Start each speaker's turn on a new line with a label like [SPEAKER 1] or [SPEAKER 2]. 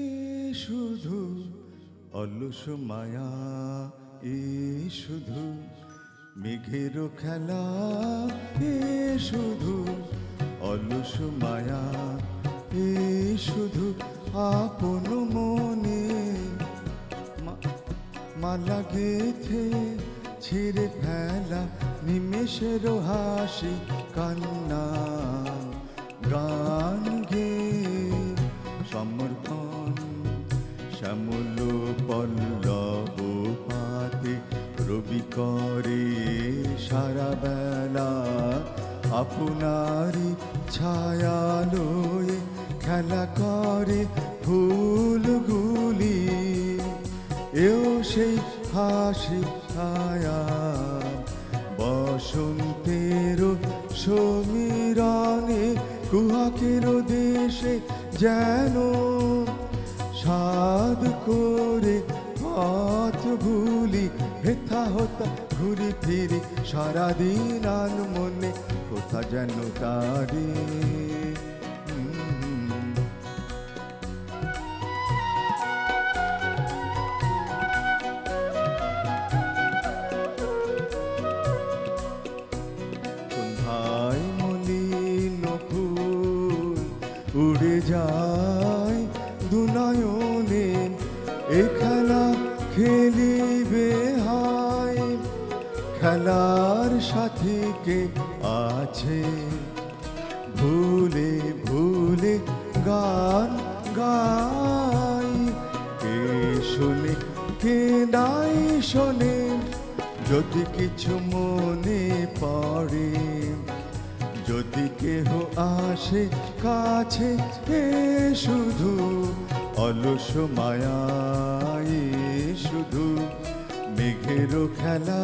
[SPEAKER 1] এ শুধু অলস মায়া, এ শুধু মেঘের খেলা, এ শুধু অলস মায়া, এ শুধু আপন মনে মালা গেথে ছিঁড়ে ফেলা নিমেষের হাসি কান্না। গান গে সমর্পণ শ্যামল পল্লব পাতে রবি করে সারা বেলা আপনারি ছায়ালোয় খেলা করে ফুলগুলি। এও সেই হাসি ছায়া বসন্তের সমীরণে কুহাকের দেশে যেন সাধ করে পথ ভুলি হেথা হতা ঘুরি ফিরি সারাদিন আন মনে কোথা যেন তারে। সন্ধ্যায় মলিন ফুল উড়ে যায় দুনয়নে, এ খেলা খেলিবে হায় খেলার সাথীকে আছে ভুলে ভুলে গান গাই। কে শোনে কে নাই শোনে যদি কিছু মনে পড়ে, যদি কেহ আসে কাছে এ শুধু অলস মায়া, এ শুধু মেঘের খেলা,